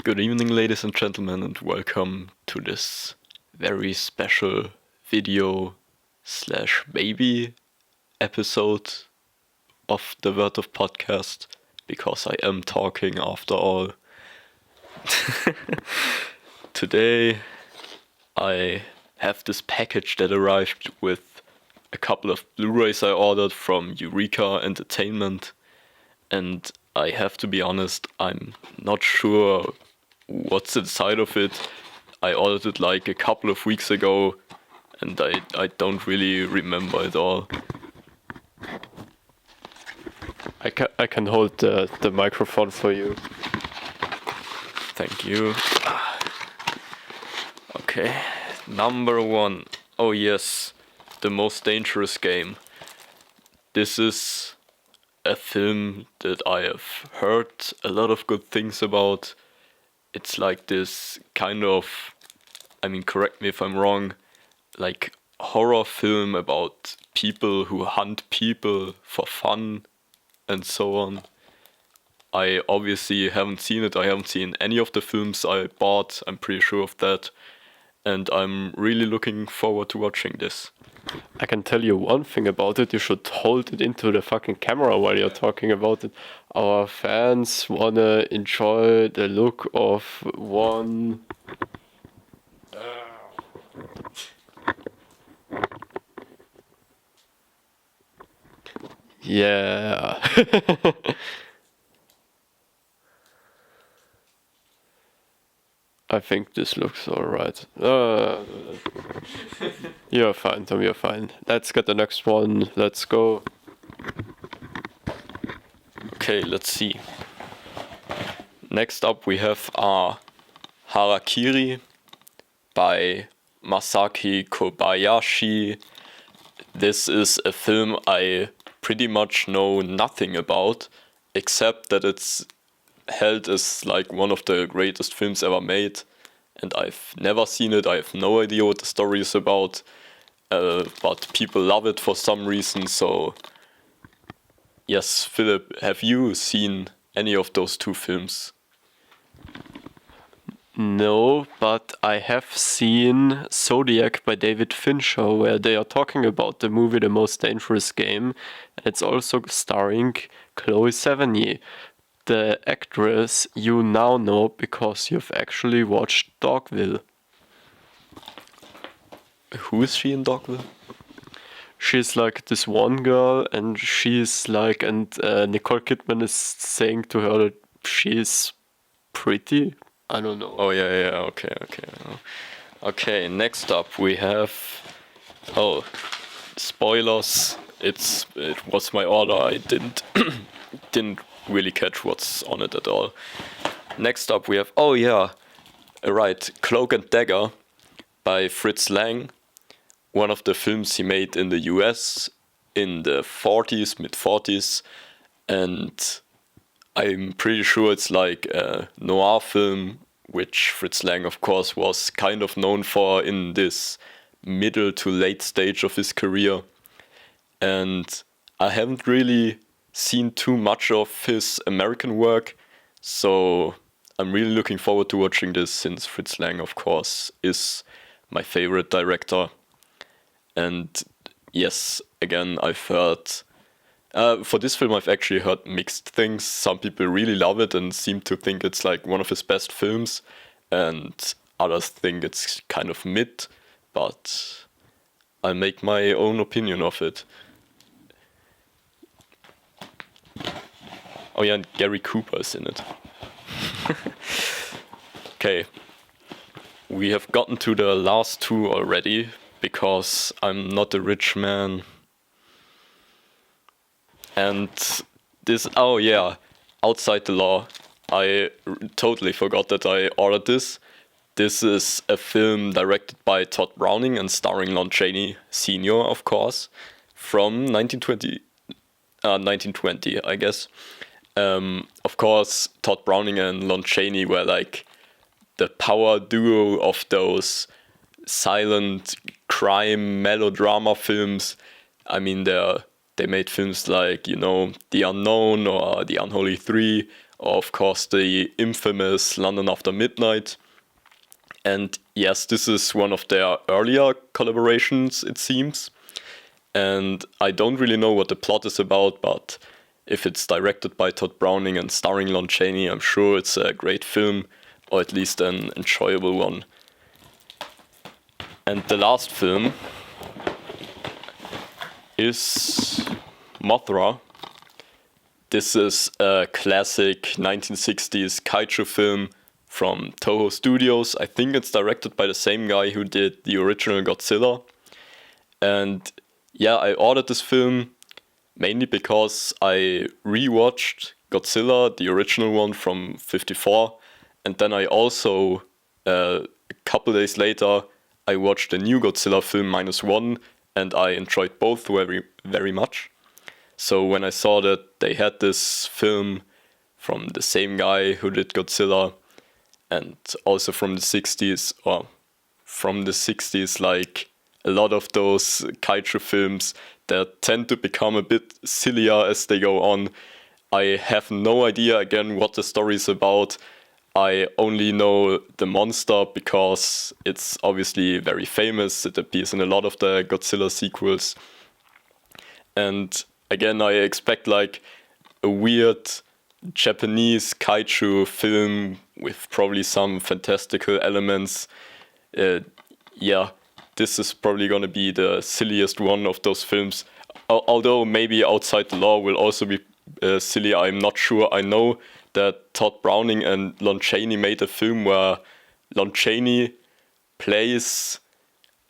Good evening, ladies and gentlemen, and welcome to this very special video slash baby episode of the Word of Podcast, because I am talking after all. Today I have this package that arrived with a couple of Blu-rays I ordered from Eureka Entertainment, and I have to be honest, I'm not sure what's inside of it. I ordered it like a couple of weeks ago, and I don't really remember it all. I can hold the microphone for you. Thank you. Okay, number one. Oh yes, The Most Dangerous Game. This is a film that I have heard a lot of good things about. It's like this kind of, correct me if I'm wrong, like horror film about people who hunt people for fun and so on. I obviously haven't seen it. I haven't seen any of the films I bought, I'm pretty sure of that. And I'm really looking forward to watching this. I can tell you one thing about it. You should hold it into the fucking camera while you're talking about it. Our fans wanna enjoy the look of one. Yeah. I think this looks alright. You're fine, Tom, you're fine. Let's get the next one. Let's go. Okay, let's see. Next up we have Harakiri by Masaki Kobayashi. This is a film I pretty much know nothing about, except that it's held as like one of the greatest films ever made, and I've never seen it. I have no idea what the story is about, but people love it for some reason. So yes, Philip, have you seen any of those two films? No, but I have seen Zodiac by David Fincher, where they are talking about the movie The Most Dangerous Game, and it's also starring Chloe Sevigny, the actress you now know because you've actually watched Dogville. Who is she in Dogville? She's like this one girl, and she's like, and Nicole Kidman is saying to her that she's pretty. I don't know. Oh yeah, okay. Okay, next up we have, spoilers. It was my order. I didn't really catch what's on it at all. Next up we have, Cloak and Dagger by Fritz Lang, one of the films he made in the US in the mid-40s, and I'm pretty sure it's like a noir film, which Fritz Lang of course was kind of known for in this middle to late stage of his career. And I haven't really seen too much of his American work, so I'm really looking forward to watching this, since Fritz Lang of course is my favorite director. And yes, again, I've heard for this film I've actually heard mixed things. Some people really love it and seem to think it's like one of his best films, and others think it's kind of mid, but I'll make my own opinion of it. Oh yeah, and Gary Cooper is in it. Okay, we have gotten to the last two already, because I'm not a rich man. And this, Outside the Law. I totally forgot that I ordered this. This is a film directed by Todd Browning and starring Lon Chaney Sr., of course, from 1920, I guess. Of course, Todd Browning and Lon Chaney were like the power duo of those silent crime melodrama films. I mean, they made films like, The Unknown or The Unholy Three, of course, the infamous London After Midnight. And yes, this is one of their earlier collaborations, it seems. And I don't really know what the plot is about, but if it's directed by Todd Browning and starring Lon Chaney, I'm sure it's a great film, or at least an enjoyable one. And the last film is Mothra. This is a classic 1960s kaiju film from Toho Studios. I think it's directed by the same guy who did the original Godzilla. And yeah, I ordered this film mainly because I rewatched Godzilla, the original one from '54, and then I also, a couple days later, I watched the new Godzilla film -1, and I enjoyed both very, very much. So when I saw that they had this film from the same guy who did Godzilla, and also from the 60s, or from the 60s, like a lot of those kaiju films that tend to become a bit sillier as they go on. I have no idea again what the story is about. I only know the monster because it's obviously very famous. It appears in a lot of the Godzilla sequels. And again, I expect like a weird Japanese kaiju film with probably some fantastical elements. Yeah, this is probably going to be the silliest one of those films. Although maybe Outside the Law will also be silly, I'm not sure. I know that Todd Browning and Lon Chaney made a film where Lon Chaney plays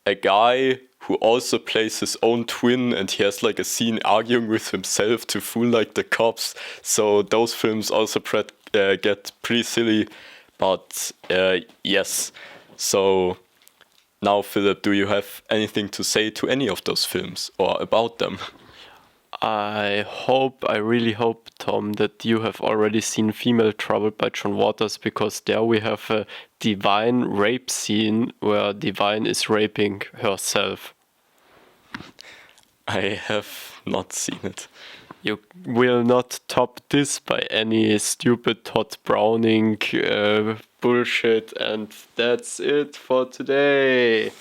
a guy who also plays his own twin, and he has like a scene arguing with himself to fool like the cops. So those films also get pretty silly. But yes, so now, Philip, do you have anything to say to any of those films or about them? I really hope, Tom, that you have already seen Female Trouble by John Waters, because there we have a Divine rape scene where Divine is raping herself. I have not seen it. You will not top this by any stupid Todd Browning bullshit, and that's it for today.